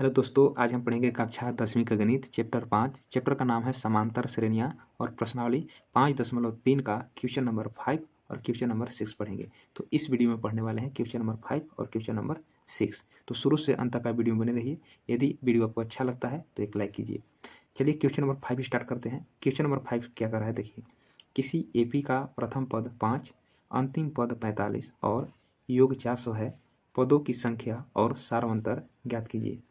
Hello दोस्तों, आज हम पढ़ेंगे कक्षा 10वीं का गणित चैप्टर 5। चैप्टर का नाम है समांतर श्रेणियां और प्रश्नावली 5.3 का क्वेश्चन नंबर 5 और क्वेश्चन नंबर 6 पढ़ेंगे। तो इस वीडियो में पढ़ने वाले हैं क्वेश्चन नंबर 5 और क्वेश्चन नंबर 6। तो शुरू से अंत तक का वीडियो में बने रहिए। यदि वीडियो आपको अच्छा लगता है तो एक लाइक कीजिए। चलिए क्वेश्चन नंबर 5 स्टार्ट करते हैं। क्वेश्चन नंबर 5 क्या कर रहा है देखिए। किसी एपी का प्रथम पद 5, अंतिम पद 45 और योग 400 है। पदों की संख्या और सारांतर ज्ञात कीजिए।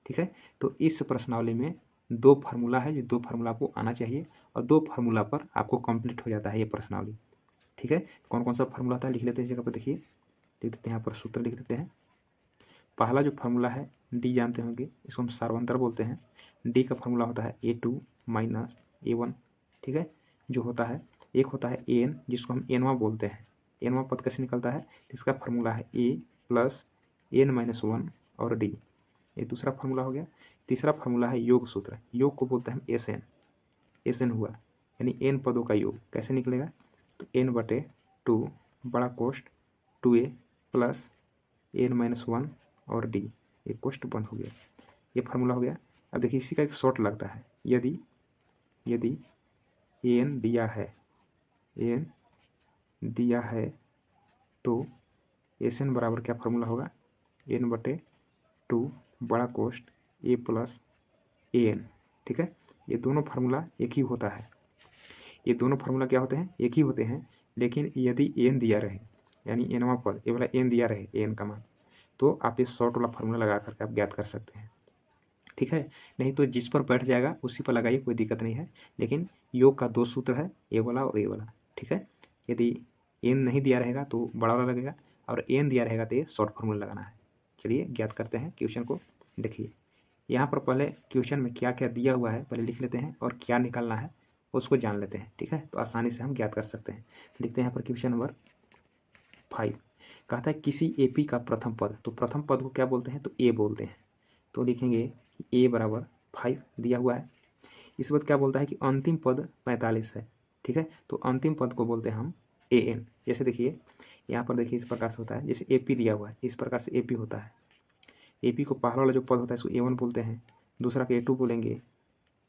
ठीक है, तो इस प्रश्नावली में दो फार्मूला है, जो दो फार्मूला आपको आना चाहिए और दो फार्मूला पर आपको कंप्लीट हो जाता है ये प्रश्नावली। ठीक है, कौन कौन सा फार्मूला होता है लिख लेते हैं इस जगह पर। देखिए लिख देते हैं, यहाँ पर सूत्र लिख देते हैं। पहला जो फार्मूला है डी जानते होंगे, इसको हम सार्वंतर बोलते हैं। डी का फार्मूला होता है A2 माइनस A1। ठीक है, जो होता है एक होता है एन, जिसको हम एनवा बोलते हैं। एनवा पद कैसे निकलता है, इसका फार्मूला है A प्लस n-1 और डी। ये दूसरा फार्मूला हो गया। तीसरा फार्मूला है योग सूत्र। योग को बोलते हैं एस एन। एस एन हुआ यानी एन पदों का योग कैसे निकलेगा, तो n/2 बड़ा कोष्ठ 2a प्लस n-1 और डी। ये कोष्ठ बंद हो गया, ये फार्मूला हो गया। अब देखिए इसी का एक शॉर्ट लगता है। यदि यदि एन दिया है, एन दिया है तो एस एन बराबर क्या फार्मूला होगा, n/2 बड़ा कोष्ठ a प्लस ए एन। ठीक है, ये दोनों फार्मूला एक ही होता है। ये दोनों फार्मूला क्या होते हैं, एक ही होते हैं। लेकिन यदि एन दिया रहे, यानी एनवा पद ये वाला एन दिया रहे, एन का मान, तो आप ये शॉर्ट वाला फार्मूला लगा करके आप ज्ञात कर सकते हैं। ठीक है, नहीं तो जिस पर बैठ जाएगा उसी पर लगाइए, कोई दिक्कत नहीं है। लेकिन योग का दो सूत्र है, ए वाला और ए वाला। ठीक है, यदि एन नहीं दिया रहेगा तो बड़ा वाला लगेगा, और एन दिया रहेगा तो ये शॉर्ट फार्मूला लगाना है। चलिए ज्ञात करते हैं क्वेश्चन को। देखिए यहाँ पर पहले क्वेश्चन में क्या क्या दिया हुआ है पहले लिख लेते हैं, और क्या निकालना है उसको जान लेते हैं। ठीक है, तो आसानी से हम ज्ञात कर सकते हैं। लिखते हैं यहाँ पर क्वेश्चन नंबर 5। कहता है किसी एपी का प्रथम पद, तो प्रथम पद को क्या बोलते हैं, तो ए बोलते हैं। तो लिखेंगे ए बराबर 5 दिया हुआ है। इस बात क्या बोलता है कि अंतिम पद 45 है। ठीक है, तो अंतिम पद को बोलते हैं हम ए एन। जैसे देखिए यहाँ पर देखिए इस प्रकार से होता है, जैसे ए पी दिया हुआ है इस प्रकार से ए पी होता है। ए पी को पहला वाला जो पद होता है इसको A1 बोलते हैं, दूसरा को A2 बोलेंगे,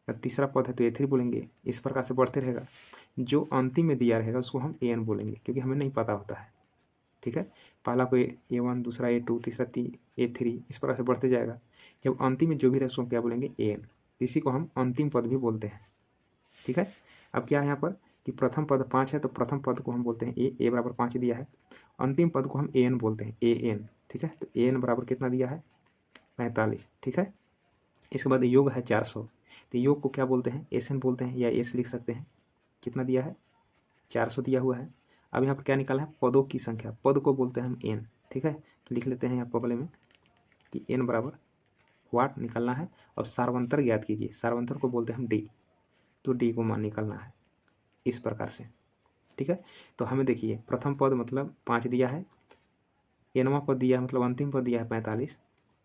तीसरा पद है तो A3 बोलेंगे। इस प्रकार से बढ़ते रहेगा। जो अंतिम में दिया रहेगा उसको हम AN बोलेंगे, क्योंकि हमें नहीं पता होता है। ठीक है, पहला को A1, दूसरा A2, तीसरा A3, इस प्रकार से बढ़ते जाएगा। जब अंतिम में जो भी रहे उसको क्या बोलेंगे AN। इसी को हम अंतिम पद भी बोलते हैं। ठीक है, अब क्या है यहाँ पर कि प्रथम पद 5 है, तो प्रथम पद को हम बोलते हैं ए बराबर 5 दिया है। अंतिम पद को हम AN बोलते हैं, AN। ठीक है, तो AN बराबर कितना दिया है, 45। ठीक है, इसके बाद योग है 400, तो योग को क्या बोलते हैं, एस एन बोलते हैं, या एस लिख सकते हैं। कितना दिया है, 400 दिया हुआ है। अब यहाँ पर क्या निकाला है, पदों की संख्या, पद को बोलते हैं हम एन। ठीक है, तो लिख लेते हैं यहाँ बगले में कि एन बराबर वाट निकालना है, और सार्वंतर ज्ञात कीजिए। सार्वंतर को बोलते हैं हम डी, तो डी को मान निकालना है इस प्रकार से। ठीक है, तो हमें देखिए प्रथम पद मतलब 5 दिया है, एनवा पद दिया है मतलब अंतिम पद दिया है 45,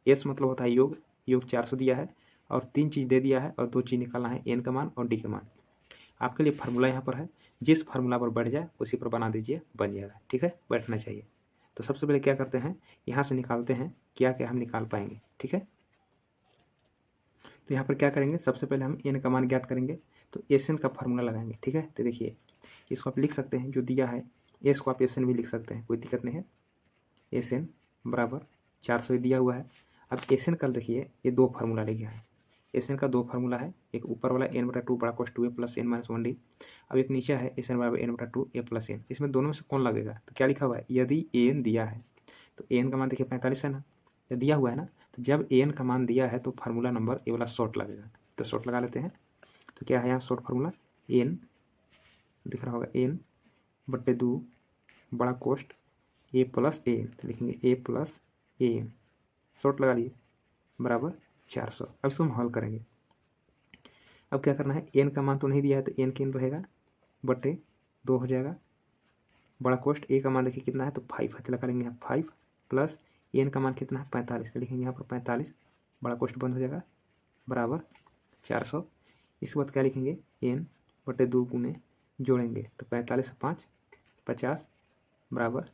एस मतलब होता है योग, योग 400 दिया है, और 3 चीज़ दे दिया है, और 2 चीज़ निकालना है, एन का मान और डी का मान। आपके लिए फार्मूला यहाँ पर है, जिस फार्मूला पर बैठ जाए उसी पर बना दीजिए, बन जाएगा। ठीक है, बैठना चाहिए। तो सबसे पहले क्या करते हैं, यहाँ से निकालते हैं क्या क्या हम निकाल पाएंगे। ठीक है, तो यहाँ पर क्या करेंगे, सबसे पहले हम एन का मान ज्ञात करेंगे, तो एस एन का फार्मूला लगाएंगे। ठीक है, तो देखिए इसको आप लिख सकते हैं, जो दिया है एस को आप एस एन भी लिख सकते हैं, कोई दिक्कत नहीं है। एस एन बराबर 400 दिया हुआ है। अब एस एन का देखिए ये दो फार्मूला लिखा है। एस एन का दो फार्मूला है, एक ऊपर वाला n/2 बड़ा कोस 2a प्लस n-1 डी। अब एक नीचे है एस एन बराबर n/2 a प्लस n। इसमें दोनों में से कौन लगेगा, तो क्या लिखा हुआ है, यदि एन दिया है तो एन का मान देखिए 45 है ना, तो दिया हुआ है ना, तो जब एन का मान दिया है तो फार्मूला नंबर ए वाला शॉर्ट लगेगा। तो शॉर्ट लगा लेते हैं। तो क्या है यहाँ शॉर्ट फार्मूला, एन दिख रहा होगा, n/2 बड़ा कोष्ठ ए प्लस ए एन, तो लिखेंगे ए प्लस ए एन, शॉर्ट लगा लिए, बराबर 400। अब इसको हम हल करेंगे। अब क्या करना है, एन का मान तो नहीं दिया है तो एन के एन रहेगा, बटे 2 हो जाएगा। बड़ा कोष्ठ ए का मान देखिए कितना है, तो 5 है, तो लगा लेंगे यहाँ 5 प्लस एन का मान कितना है 45, तो लिखेंगे यहाँ पर 45, बड़ा कोष्ठ बंद हो जाएगा, बराबर 400। इसके बाद क्या लिखेंगे, एन बटे 2 गुने जोड़ेंगे, तो 45 से 5 50 बराबर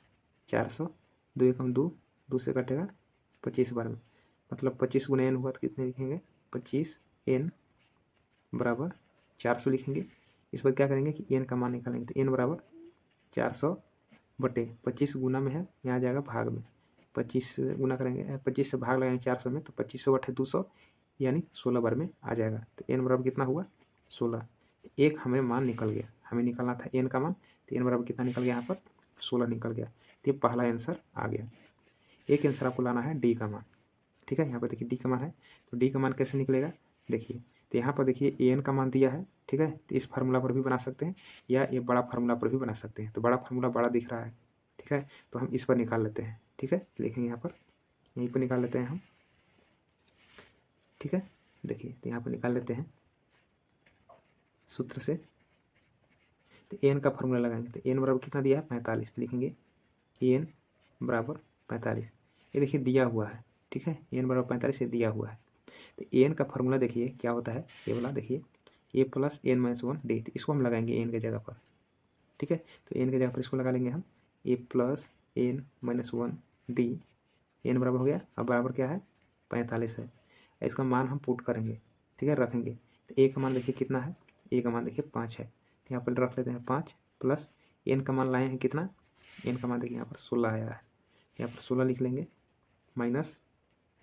400। 2 एकम 2, 2 से कटेगा 25 बार में, मतलब 25 गुना n हुआ तो कितने लिखेंगे 25n बराबर 400 लिखेंगे। इस पर क्या करेंगे कि n का मान निकालेंगे, तो n बराबर 400 बटे 25 गुना में है, यहाँ आ जाएगा भाग में, 25 गुना करेंगे, 25 से भाग लगाएंगे 400 में, तो 2500 बटे 200 यानी 16 बार में आ जाएगा। तो n बराबर कितना हुआ 16। एक हमें मान निकल गया, हमें निकालना था n का मान, तो n बराबर कितना निकल गया यहाँ पर 16 निकल गया। तो ये पहला आंसर आ गया। एक आंसर आपको लाना है डी का मान, ठीक है। यहाँ पर देखिए डी का मान है, तो डी का मान कैसे निकलेगा देखिए, तो यहाँ पर देखिए ए एन का मान दिया है, ठीक है। तो इस फार्मूला पर भी बना सकते हैं या ये बड़ा फार्मूला पर भी बना सकते हैं। तो बड़ा फार्मूला बड़ा दिख रहा है, ठीक है, तो हम इस पर निकाल लेते हैं, ठीक है। लिखेंगे यहाँ पर, यहीं पर निकाल लेते हैं हम, ठीक है। देखिए तो यहाँ पर निकाल लेते हैं सूत्र से। तो एन का फार्मूला लगाएंगे, तो एन बराबर कितना दिया है 45, लिखेंगे एन बराबर 45। ये देखिए दिया हुआ है, ठीक है, एन बराबर 45 ये दिया हुआ है। तो एन का फार्मूला देखिए क्या होता है, ये वाला देखिए ए प्लस एन माइनस 1 डी, इसको हम लगाएंगे एन के जगह पर, ठीक है। तो एन के जगह पर इसको लगा लेंगे हम, a plus n minus 1 d, n बराबर हो गया, अब बराबर क्या है 45 है। इसका मान हम पुट करेंगे, ठीक है, रखेंगे। तो ए का मान देखिए कितना है, ए का मान देखिए 5 है, तो यहाँ पर रख लेते हैं 5 प्लस एन का मान लाए हैं कितना, एन का मान देखिए यहाँ पर 16 आया है, यहाँ पर 16 लिख लेंगे माइनस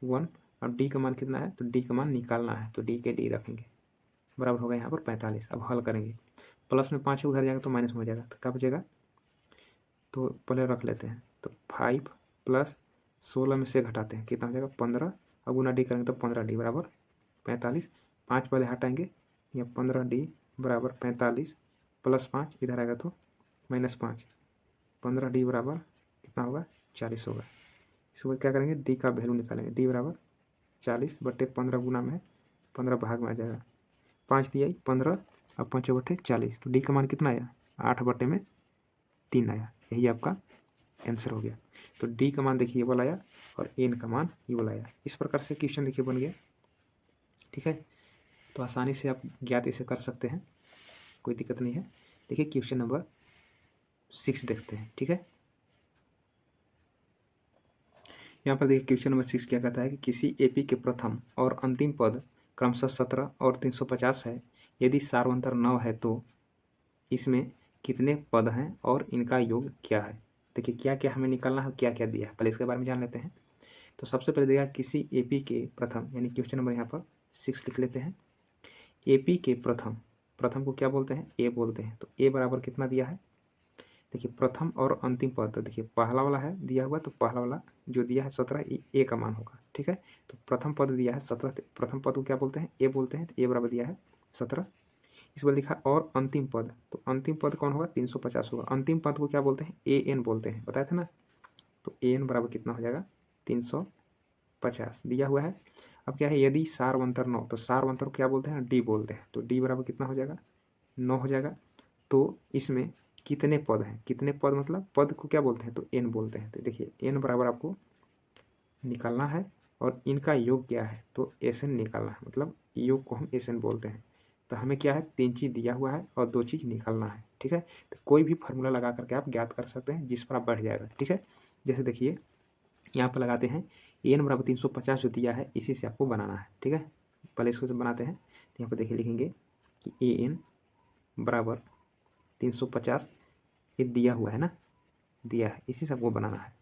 1, और डी का मान कितना है, तो डी का मान निकालना है, तो डी के डी रखेंगे, बराबर होगा यहाँ पर 45। अब हल करेंगे, प्लस में 5 उधर जाएगा तो माइनस में हो जाएगा, तो क्या बचेगा, तो पहले रख लेते हैं, तो 5 प्लस 16 में से घटाते हैं कितना हो जाएगा 15, अब गुना डी करेंगे तो 15 डी बराबर 45, 5 पहले हटाएंगे, या 15 डी बराबर 45 प्लस 5 इधर आएगा तो -5, 15 डी बराबर कितना होगा 40 होगा। इसको क्या करेंगे डी का वैल्यू निकालेंगे, डी बराबर 40 बटे 15 गुना में 15 भाग में आ जाएगा, 5 दिया 15 और 5 बटे 40, तो डी का मान कितना आया 8 बटे में 3 आया, यही आपका आंसर हो गया। तो डी का मान देखिए ये वाला आया और एन का मान ये वाला आया। इस प्रकार से क्वेश्चन देखिए बन गया, ठीक है। तो आसानी से आप ज्ञात इसे कर सकते हैं, कोई दिक्कत नहीं है। देखिए क्वेश्चन नंबर 6 देखते हैं, ठीक है। यहाँ पर देखिए क्वेश्चन नंबर 6 क्या कहता है कि किसी एपी के प्रथम और अंतिम पद क्रमशः 17 और 350 है, यदि सार्वंतर 9 है तो इसमें कितने पद हैं और इनका योग क्या है। देखिए क्या क्या हमें निकालना है, क्या क्या दिया है, पहले इसके बारे में जान लेते हैं। तो सबसे पहले दिया किसी एपी के प्रथम, यानी क्वेश्चन नंबर यहाँ पर 6 लिख लेते हैं। एपी के प्रथम, प्रथम को क्या बोलते हैं ए बोलते हैं, तो ए बराबर कितना दिया है देखिए प्रथम और अंतिम पद, तो देखिए पहला वाला है दिया हुआ, तो पहला वाला जो दिया है 17 ए का मान होगा, ठीक है। तो प्रथम पद दिया है 17, प्रथम पद को क्या बोलते हैं ए बोलते हैं, तो ए बराबर दिया है 17। इस पर लिखा और अंतिम पद, तो अंतिम पद कौन होगा 350 होगा। अंतिम पद को क्या बोलते हैं ए एन बोलते हैं, बताए थे ना। तो ए एन बराबर कितना हो जाएगा 350 दिया हुआ है। अब क्या है यदि सार्वंतर 9, तो सार्वंतर को क्या बोलते हैं डी बोलते हैं, तो डी बराबर कितना हो जाएगा 9 हो जाएगा। तो इसमें कितने पद हैं, कितने पद मतलब पद को क्या बोलते हैं तो एन बोलते हैं। तो देखिए एन बराबर आपको निकालना है और इनका योग क्या है तो एस एन निकालना है, मतलब योग को हम एस एन बोलते हैं। तो हमें क्या है 3 चीज़ दिया हुआ है और 2 चीज़ निकालना है, ठीक है। तो कोई भी फार्मूला लगा करके आप ज्ञात कर सकते हैं जिस पर आप बढ़ जाएगा, ठीक है। जैसे देखिए यहाँ पर लगाते हैं एन बराबर 350 जो दिया है इसी से आपको बनाना है, ठीक है। पहले इसको जब बनाते हैं तो यहाँ पर देखिए लिखेंगे कि ए एन बराबर 350 ये दिया हुआ है ना, दिया है, इसी से आपको बनाना है।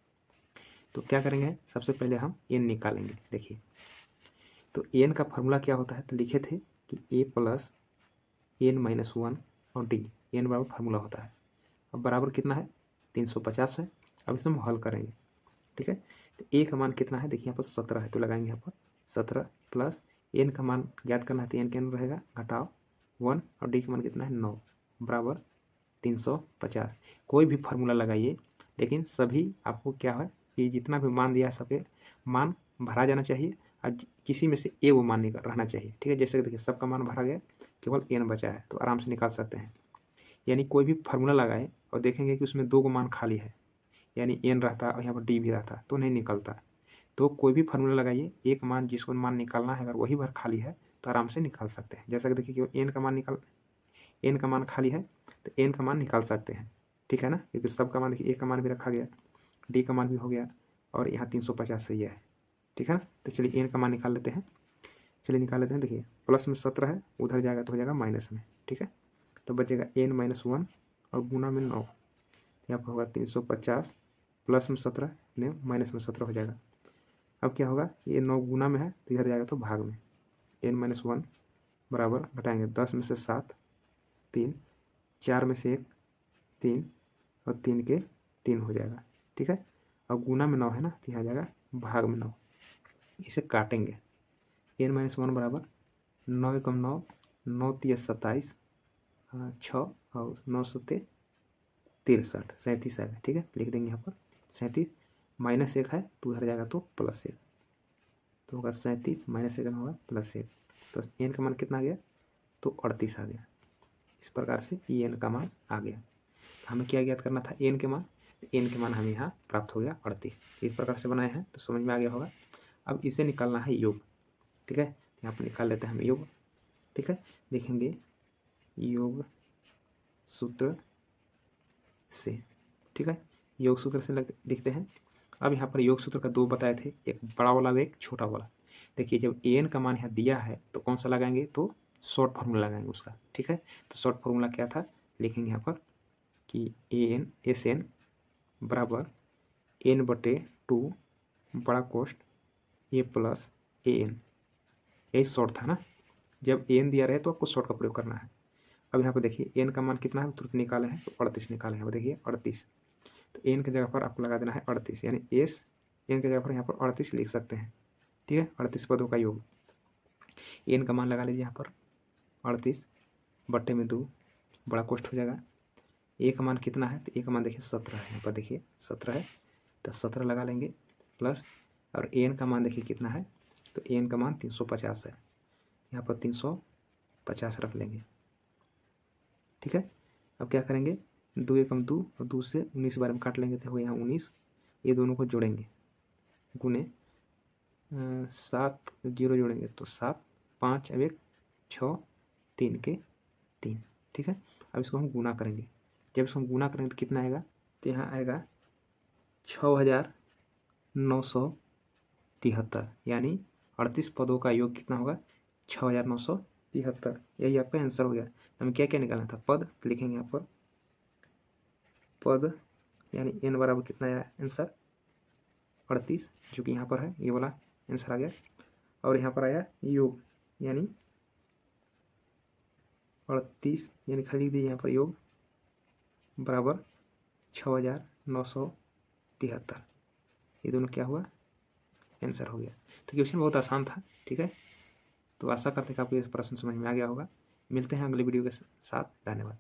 तो क्या करेंगे सबसे पहले हम एन निकालेंगे। देखिए तो एन का फार्मूला क्या होता है, तो लिखे थे कि ए प्लस एन माइनस 1 और डी, एन बराबर फार्मूला होता है। अब बराबर कितना है 350 है। अब इसे हम हल करेंगे, ठीक है। तो ए का मान कितना है देखिए यहाँ पर 17 है, तो लगाएंगे यहाँ पर 17 प्लस एन का मान ज्ञात करना है, तो एन के एन रहेगा घटाओ 1 और डी का मान कितना है 9 बराबर 350। कोई भी फार्मूला लगाइए लेकिन सभी आपको क्या है कि जितना भी मान दिया है सबके मान भरा जाना चाहिए और किसी में से ए वो मान निकल रहना चाहिए, ठीक है। जैसे देखिए सबका मान भरा गया, केवल एन बचा है, तो आराम से निकाल सकते हैं। यानी कोई भी फार्मूला लगाए और देखेंगे कि उसमें 2 मान खाली है, यानी एन रहता और यहाँ पर डी भी रहता तो नहीं निकलता। तो कोई भी फार्मूला लगाइए, एक मान जिसको मान निकालना है अगर वही भर खाली है तो आराम से निकाल सकते हैं। जैसा कि देखिए कि एन का मान खाली है तो एन का मान निकाल सकते हैं, ठीक है ना, क्योंकि सबका मान देखिए ए का मान भी रखा गया, डी का मान भी हो गया और यहाँ 350 सही है, ठीक है ना। तो चलिए एन का मान निकाल लेते हैं। चलिए निकाल लेते हैं। देखिए प्लस में 17 है, उधर जाएगा तो हो जाएगा माइनस में। ठीक है, तो बचेगा n-1 और गुना में 9, यहाँ पर होगा 350 प्लस में 17 ने माइनस में 17 हो जाएगा। अब क्या होगा, ये 9 गुना में है तो इधर जाएगा तो भाग में, n-1 बराबर घटाएंगे 10 में से 7 3, 4 में से 1 3 और 3 के 3 हो जाएगा। ठीक है, अब गुना में 9 है ना तो यहाँ जाएगा भाग में 9। इसे काटेंगे, n-1 बराबर 9 एकम 9, 9 तिया 27, 6 और 9 सत्ते 63, 37 आएगा। ठीक है, लिख देंगे यहाँ पर 37, माइनस 1 है तो उधर जाएगा तो प्लस 1, तो होगा 37 माइनस 1 होगा प्लस 1। तो एन का मान कितना आ गया, तो 38 आ गया। इस प्रकार से ये एन का मान आ गया। हमें क्या ज्ञात करना था, एन के मान। एन के मान हमें यहाँ प्राप्त हो गया 38। इस प्रकार से बनाए हैं तो समझ में आ गया होगा। अब इसे निकालना है योग। ठीक है, यहाँ पर निकाल लेते हैं हम योग। ठीक है, देखेंगे योग सूत्र से। ठीक है, योग सूत्र से लिखते हैं। अब यहाँ पर योग सूत्र का 2 बताए थे, एक बड़ा वाला व एक छोटा वाला। देखिए जब एन का मान यहाँ दिया है तो कौन सा लगाएंगे, तो शॉर्ट फार्मूला लगाएंगे उसका। ठीक है, तो शॉर्ट फार्मूला क्या था, लिखेंगे यहाँ पर कि एन एस एन बराबर n/2 बड़ा कोष्ट ए प्लस ए एन। यही शॉर्ट था ना, जब एन दिया रहे तो आपको शॉर्ट का प्रयोग करना है। अब यहाँ पर देखिए एन का मान कितना है, तुरंत निकाले हैं तो 38 निकाले हैं। देखिए 38, तो एन की जगह पर आपको लगा देना है 38, यानी एस एन की जगह पर यहाँ पर 38 लिख सकते हैं। ठीक है, 38 पदों का योग। एन का मान लगा लीजिए यहाँ पर 38/2 बड़ा कोष्ठ हो जाएगा। ए का मान कितना है, तो ए का मान देखिए 17 है, यहाँ पर देखिए 17 है तो 17 लगा लेंगे प्लस, और एन का मान देखिए कितना है, तो एन का मान 350 है, यहाँ पर 350 रख लेंगे। ठीक है, अब क्या करेंगे, 2 एकम 2 और 2 से 19 बार में काट लेंगे तो हो यहाँ 19, ये दोनों को जोड़ेंगे, गुने 7 जीरो जोड़ेंगे तो 7, 5 अब 1 6 3 के 3। ठीक है, अब इसको हम गुना करेंगे। जब इसको हम गुना करेंगे तो कितना आएगा, तो यहाँ आएगा 6973, यानी 38 पदों का योग कितना होगा, 6973। यही आपका आंसर हो गया। हमें क्या क्या निकालना था, पद लिखेंगे यहाँ पर, पद यानी n बराबर कितना आया आंसर 38, जो कि यहाँ पर है, ये वाला आंसर आ गया। और यहाँ पर आया योग, यानी 38, यानी खाली लिख दीजिए यहाँ पर योग बराबर 6973। ये दोनों क्या हुआ, आंसर हो गया। तो क्वेश्चन बहुत आसान था। ठीक है, तो आशा करते हैं कि आपको ये प्रश्न समझ में आ गया होगा। मिलते हैं अगले वीडियो के साथ। धन्यवाद।